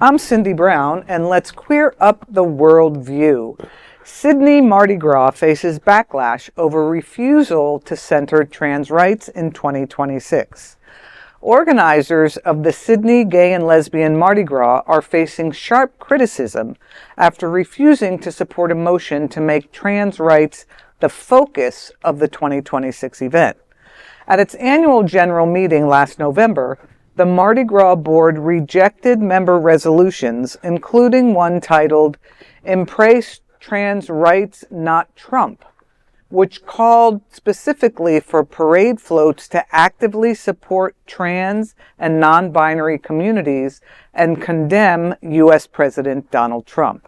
I'm Cindy Brown, and let's queer up the world view. Sydney Mardi Gras faces backlash over refusal to center trans rights in 2026. Organizers of the Sydney Gay and Lesbian Mardi Gras are facing sharp criticism after refusing to support a motion to make trans rights the focus of the 2026 event. At its annual general meeting last November, the Mardi Gras Board rejected member resolutions, including one titled "Embrace Trans Rights, Not Trump," which called specifically for parade floats to actively support trans and non-binary communities and condemn U.S. President Donald Trump.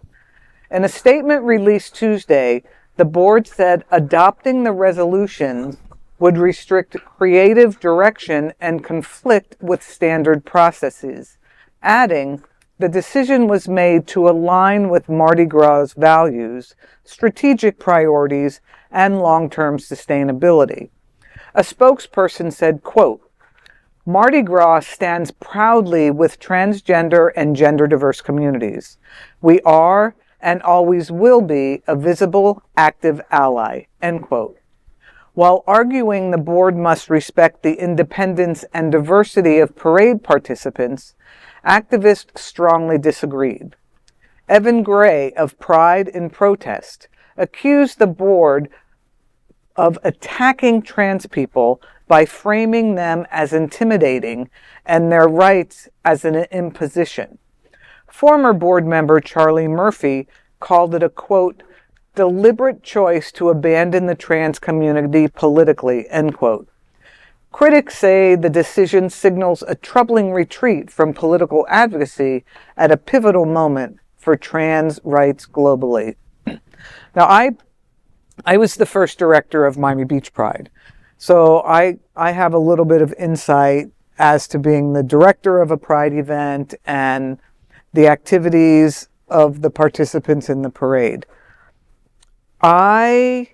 In a statement released Tuesday, the board said adopting the resolutions would restrict creative direction and conflict with standard processes, adding, the decision was made to align with Mardi Gras' values, strategic priorities, and long-term sustainability. A spokesperson said, quote, "Mardi Gras stands proudly with transgender and gender-diverse communities. We are and always will be a visible, active ally," end quote. While arguing the board must respect the independence and diversity of parade participants, activists strongly disagreed. Evan Gray of Pride in Protest accused the board of attacking trans people by framing them as intimidating and their rights as an imposition. Former board member Charlie Murphy called it a, quote, "deliberate choice to abandon the trans community politically," end quote. Critics say the decision signals a troubling retreat from political advocacy at a pivotal moment for trans rights globally. Now, I was the first director of Miami Beach Pride, so I have a little bit of insight as to being the director of a Pride event and the activities of the participants in the parade. I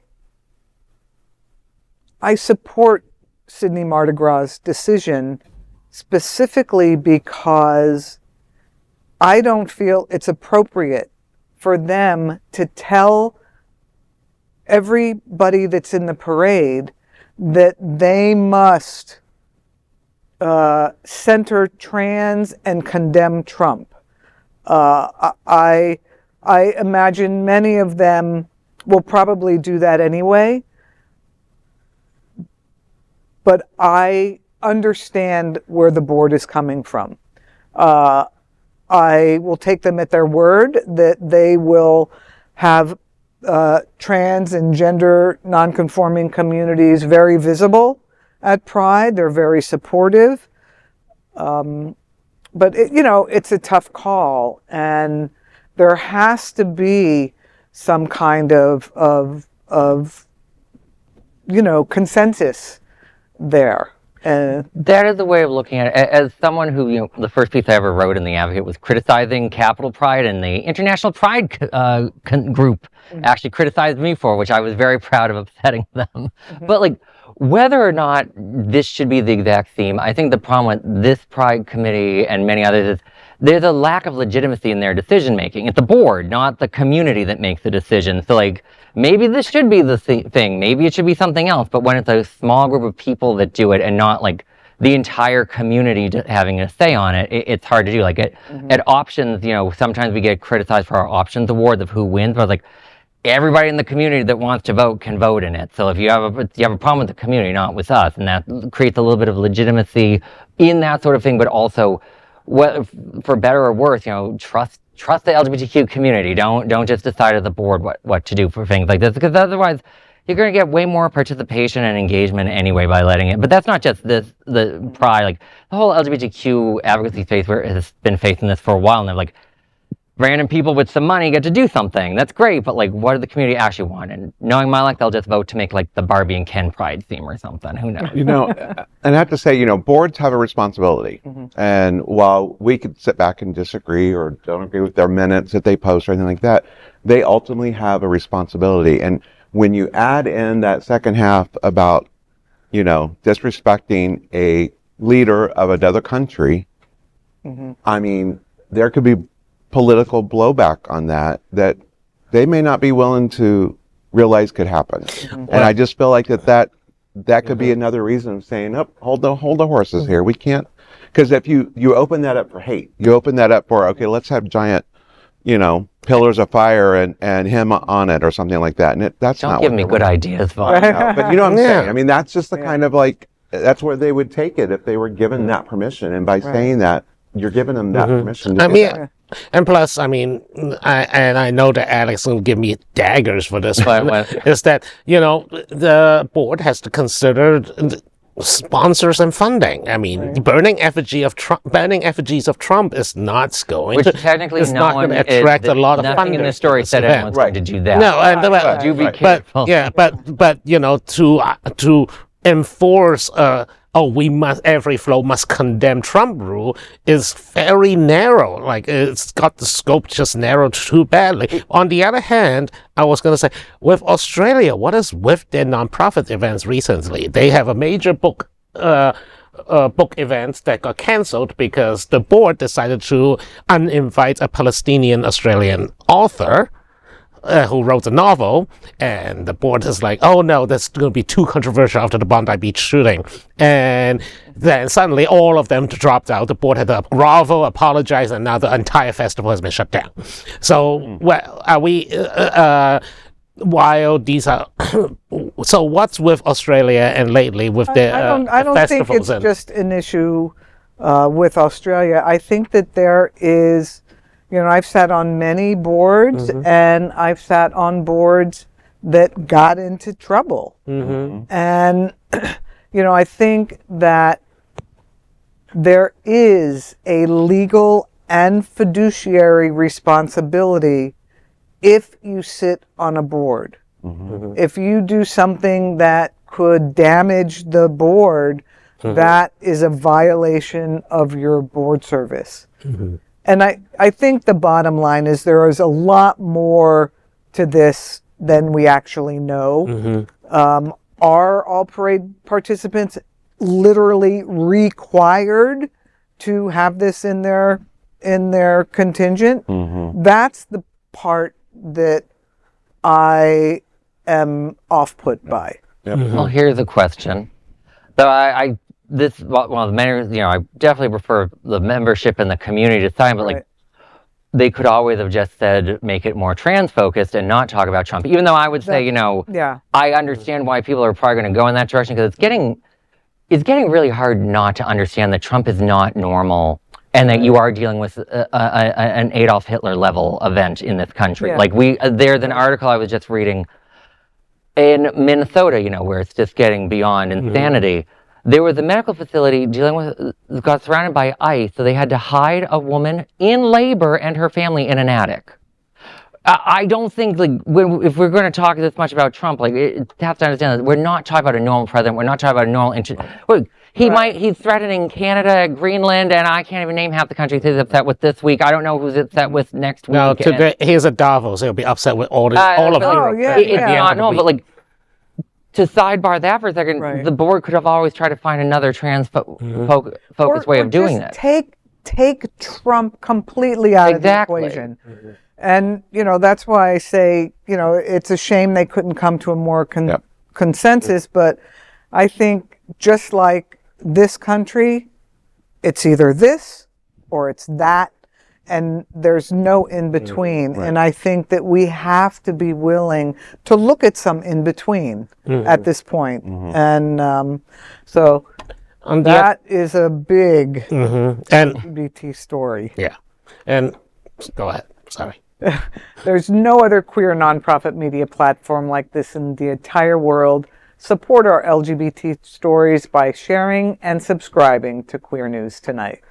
support Sydney Mardi Gras' decision specifically because I don't feel it's appropriate for them to tell everybody that's in the parade that they must center trans and condemn Trump. I imagine many of them will probably do that anyway, but I understand where the board is coming from. I will take them at their word that they will have trans and gender nonconforming communities very visible at Pride. They're very supportive. But it's a tough call, and there has to be some kind of consensus there. That is the way of looking at it. As someone who, the first piece I ever wrote in The Advocate was criticizing Capital Pride, and the International Pride group actually criticized me for, which I was very proud of upsetting them. Mm-hmm. But whether or not this should be the exact theme, I think the problem with this Pride committee and many others is there's a lack of legitimacy in their decision making. It's the board, not the community, that makes the decision. So maybe this should be the thing, maybe it should be something else, but when it's a small group of people that do it and not the entire community having a say on it, it's hard to do. At options, sometimes we get criticized for our options awards of who wins, but everybody in the community that wants to vote can vote in it. So if you have a problem with the community, not with us, and that creates a little bit of legitimacy in that sort of thing, but also, for better or worse, trust the LGBTQ community. Don't just decide as a board what to do for things like this, because otherwise you're going to get way more participation and engagement anyway by letting it. But that's not just the Pride. The whole LGBTQ advocacy space has been facing this for a while, and they're random people with some money get to do something. That's great, but what does the community actually want? And knowing my luck, they'll just vote to make the Barbie and Ken Pride theme or something. Who knows? And I have to say, boards have a responsibility. Mm-hmm. And while we could sit back and disagree or don't agree with their minutes that they post or anything like that, they ultimately have a responsibility. And when you add in that second half about, disrespecting a leader of another country, mm-hmm. there could be political blowback on that they may not be willing to realize could happen. And I just feel like that could be another reason of saying, oh, hold the horses here. We can't, because if you open that up for hate, you open that up for, okay, let's have giant, pillars of fire and him on it or something like that. And that's Don't not give me good ideas, Vaughn. but you know what I'm saying? I mean, that's just the kind of that's where they would take it if they were given that permission. And by saying that, you're giving them that permission to do that. And plus, I mean, I know that Alex will give me daggers for this one, is that, the board has to consider sponsors and funding. I mean, burning effigies of Trump is not going Which technically it's no not one going to attract a lot of funding. Nothing in the story said anyone's going to do that. No, do be careful. but to enforce every flow must condemn Trump rule is very narrow. Like, it's got the scope just narrowed too badly. On the other hand, I was going to say, with Australia, what is with their nonprofit events recently? They have a major book events that got cancelled because the board decided to uninvite a Palestinian Australian author who wrote a novel, and the board is like, oh no, that's going to be too controversial after the Bondi Beach shooting. And then suddenly all of them dropped out. The board had to grovel, apologize, and now the entire festival has been shut down. So, are we, while these are, so what's with Australia and lately with the I don't think it's just an issue with Australia. I think that there is, I've sat on many boards, and I've sat on boards that got into trouble. And, I think that there is a legal and fiduciary responsibility if you sit on a board. If you do something that could damage the board, that is a violation of your board service. And I think the bottom line is there is a lot more to this than we actually know. Are all parade participants literally required to have this in their contingent? That's the part that I am off-put by. Well, here's a question. So one of the many, I definitely prefer the membership and the community to sign, but they could always have just said, make it more trans-focused and not talk about Trump. Even though I would say, I understand why people are probably going to go in that direction, because it's getting really hard not to understand that Trump is not normal and that you are dealing with an Adolf Hitler level event in this country. Like there's an article I was just reading in Minnesota, where it's just getting beyond insanity. There was a medical facility got surrounded by ICE, so they had to hide a woman in labor and her family in an attic. I don't think, if we're going to talk this much about Trump, you have to understand that we're not talking about a normal president. We're not talking about a normal he's threatening Canada, Greenland, and I can't even name half the countries he's upset with this week. I don't know who's upset with next week. No, today he's at Davos. He'll be upset with all of Europe. It's not normal, but to sidebar that for a second, the board could have always tried to find another focused way of doing this. Take Trump completely out of the equation. And, that's why I say, it's a shame they couldn't come to a more consensus, but I think just like this country, it's either this or it's that, and there's no in between. And I think that we have to be willing to look at some in between at this point. And so that is a big LGBT story. Yeah. And go ahead. Sorry. There's no other queer nonprofit media platform like this in the entire world. Support our LGBT stories by sharing and subscribing to Queer News Tonight.